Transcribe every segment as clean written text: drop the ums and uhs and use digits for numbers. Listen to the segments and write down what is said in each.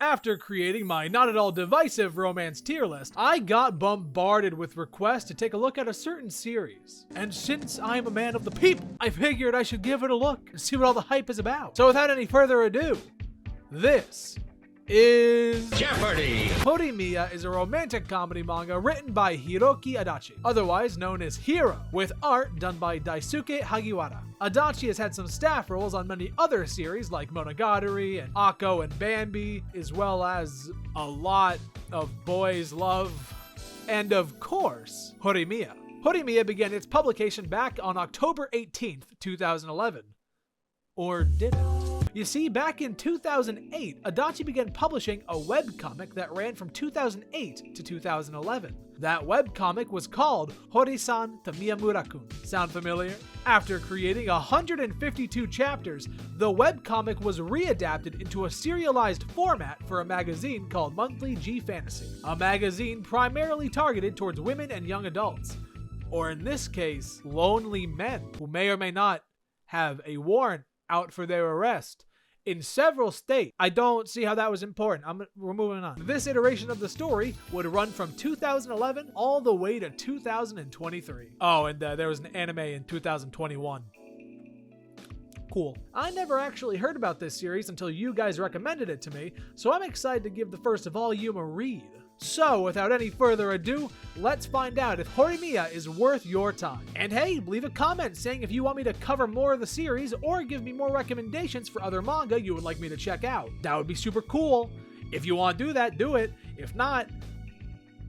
After creating my not at all divisive romance tier list, I got bombarded with requests to take a look at a certain series. And since I'm a man of the people, I figured I should give it a look and see what all the hype is about. So without any further ado, this is Jeopardy! Horimiya is a romantic comedy manga written by Hiroki Adachi, otherwise known as Hiro, with art done by Daisuke Hagiwara. Adachi has had some staff roles on many other series like Monogatari and Akko and Bambi, as well as a lot of boys' love, and of course, Horimiya. Horimiya began its publication back on October 18th, 2011. Or did it? You see, back in 2008, Adachi began publishing a webcomic that ran from 2008 to 2011. That webcomic was called Hori-san to Miyamura-kun. Sound familiar? After creating 152 chapters, the webcomic was readapted into a serialized format for a magazine called Monthly G Fantasy, a magazine primarily targeted towards women and young adults, or in this case, lonely men who may or may not have a warrant out for their arrest in several states. I don't see how that was important. We're moving on. This iteration of the story would run from 2011 all the way to 2023. Oh, and there was an anime in 2021. Cool. I never actually heard about this series until you guys recommended it to me, so I'm excited to give the first volume a read. So, without any further ado, let's find out if Horimiya is worth your time. And hey, leave a comment saying if you want me to cover more of the series or give me more recommendations for other manga you would like me to check out. That would be super cool. If you want to do that, do it. If not,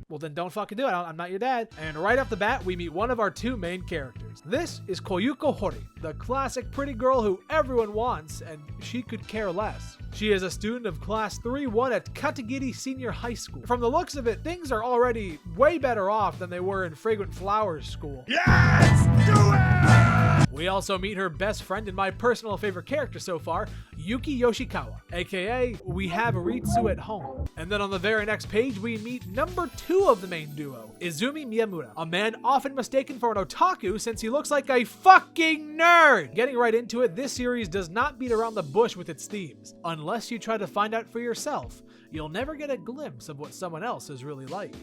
well then don't fucking do it. I'm not your dad. And right off the bat, we meet one of our two main characters. This is Koyuko Hori, the classic pretty girl who everyone wants and she could care less. She is a student of class 3-1 at Katagiri Senior High School. From the looks of it, things are already way better off than they were in Fragrant Flowers School. Yes! Do it! We also meet her best friend and my personal favorite character so far, Yuki Yoshikawa, aka we have Ritsu at home. And then on the very next page, we meet number 2 of the main duo, Izumi Miyamura, a man often mistaken for an otaku since he looks like a fucking nerd. Getting right into it, this series does not beat around the bush with its themes. Unless you try to find out for yourself, you'll never get a glimpse of what someone else is really like.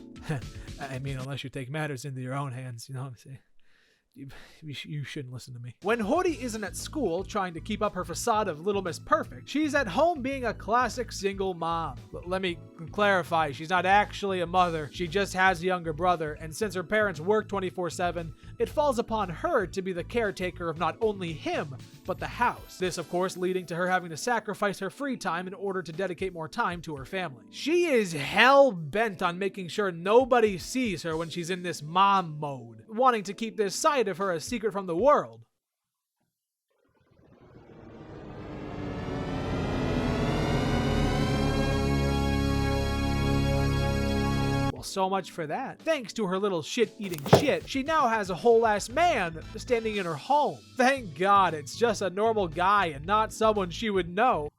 I mean, unless you take matters into your own hands, you know what I'm saying? You shouldn't listen to me. When Hori isn't at school trying to keep up her facade of Little Miss Perfect, she's at home being a classic single mom. Let me clarify, she's not actually a mother, she just has a younger brother, and since her parents work 24/7, it falls upon her to be the caretaker of not only him, but the house. This, of course, leading to her having to sacrifice her free time in order to dedicate more time to her family. She is hell-bent on making sure nobody sees her when she's in this mom mode, wanting to keep this side of her a secret from the world. Well, so much for that. Thanks to her little shit-eating shit, she now has a whole-ass man standing in her home. Thank God it's just a normal guy and not someone she would know.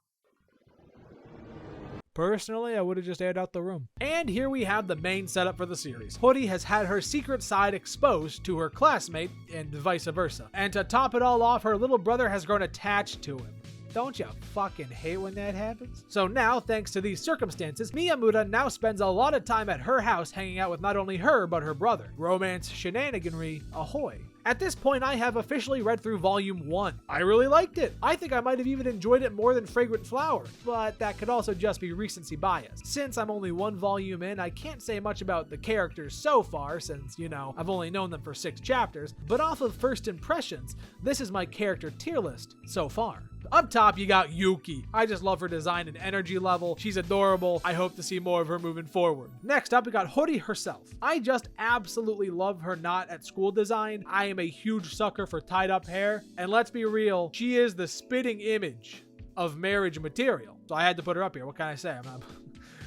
Personally, I would have just aired out the room. And here we have the main setup for the series. Hori has had her secret side exposed to her classmate, and vice versa. And to top it all off, her little brother has grown attached to him. Don't you fucking hate when that happens? So now, thanks to these circumstances, Miyamura now spends a lot of time at her house hanging out with not only her, but her brother. Romance shenaniganry ahoy. At this point, I have officially read through volume 1. I really liked it. I think I might have even enjoyed it more than Fragrant Flower, but that could also just be recency bias. Since I'm only 1 volume in, I can't say much about the characters so far since, you know, I've only known them for 6 chapters, but off of first impressions, this is my character tier list so far. Up top, you got Yuki. I just love her design and energy level. She's adorable. I hope to see more of her moving forward. Next up, we got Hori herself. I just absolutely love her not at school design. I am a huge sucker for tied up hair. And let's be real, she is the spitting image of marriage material. So I had to put her up here. What can I say? I'm not...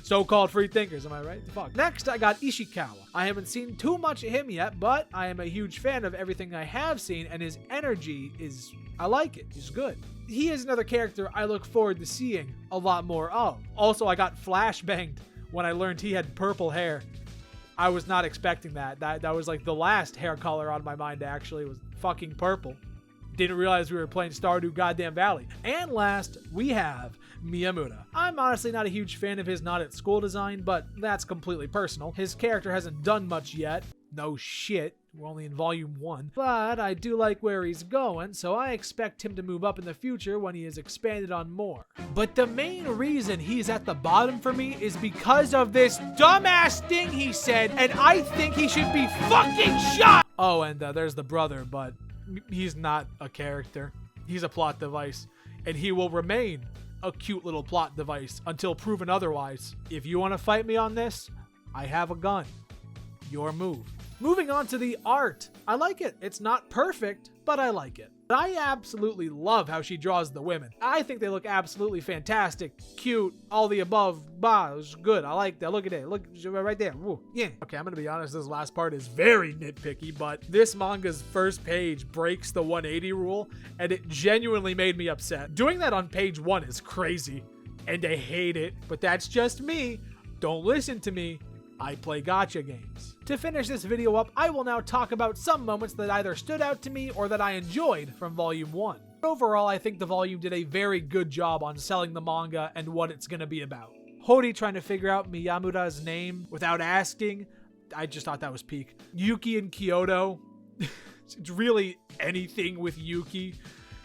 So-called free thinkers, am I right? The fuck. Next, I got Ishikawa. I haven't seen too much of him yet, but I am a huge fan of everything I have seen, and his energy is... I like it. He's good. He is another character I look forward to seeing a lot more of. Also, I got flashbanged when I learned he had purple hair. I was not expecting that. That was like the last hair color on my mind, actually, was fucking purple. Didn't realize we were playing Stardew Goddamn Valley. And last, we have Miyamura. I'm honestly not a huge fan of his not at school design, but that's completely personal. His character hasn't done much yet. No shit. We're only in volume 1. But I do like where he's going, so I expect him to move up in the future when he is expanded on more. But the main reason he's at the bottom for me is because of this dumbass thing he said, and I think he should be fucking shot! Oh, and there's the brother, but he's not a character. He's a plot device, and he will remain a cute little plot device until proven otherwise. If you want to fight me on this, I have a gun. Your move. Moving on to the art. I like it. It's not perfect, but I like it. I absolutely love how she draws the women. I think they look absolutely fantastic, cute, all the above. Bah, it's good. I like that. Look at it. Look right there. Woo. Yeah. Okay, I'm gonna be honest. This last part is very nitpicky, but this manga's first page breaks the 180 rule, and it genuinely made me upset. Doing that on page 1 is crazy, and I hate it. But that's just me. Don't listen to me. I play gacha games. To finish this video up, I will now talk about some moments that either stood out to me or that I enjoyed from Volume 1. Overall, I think the volume did a very good job on selling the manga and what it's going to be about. Hori trying to figure out Miyamura's name without asking, I just thought that was peak. Yuki and Kyoto, it's really anything with Yuki.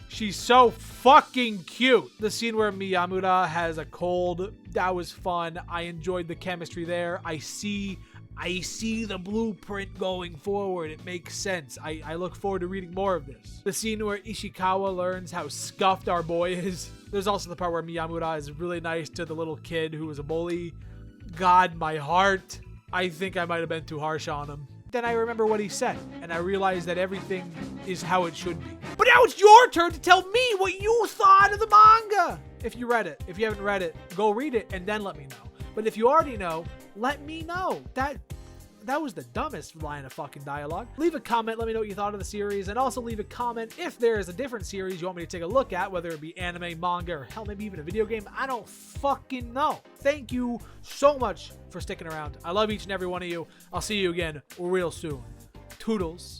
She's so fucking cute. The scene where Miyamura has a cold, that was fun. I enjoyed the chemistry there. I see the blueprint going forward. It makes sense. I look forward to reading more of this. The scene where Ishikawa learns how scuffed our boy is. There's also the part where Miyamura is really nice to the little kid who was a bully. God, my heart. I think I might have been too harsh on him. Then I remember what he said, and I realized that everything is how it should be. But now it's your turn to tell me what you thought of the manga! If you read it. If you haven't read it, go read it and then let me know. But if you already know, let me know. That was the dumbest line of fucking dialogue. Leave a comment, let me know what you thought of the series, and also leave a comment if there is a different series you want me to take a look at, whether it be anime, manga, or hell, maybe even a video game. I don't fucking know. Thank you so much for sticking around. I love each and every one of you. I'll see you again real soon. Toodles.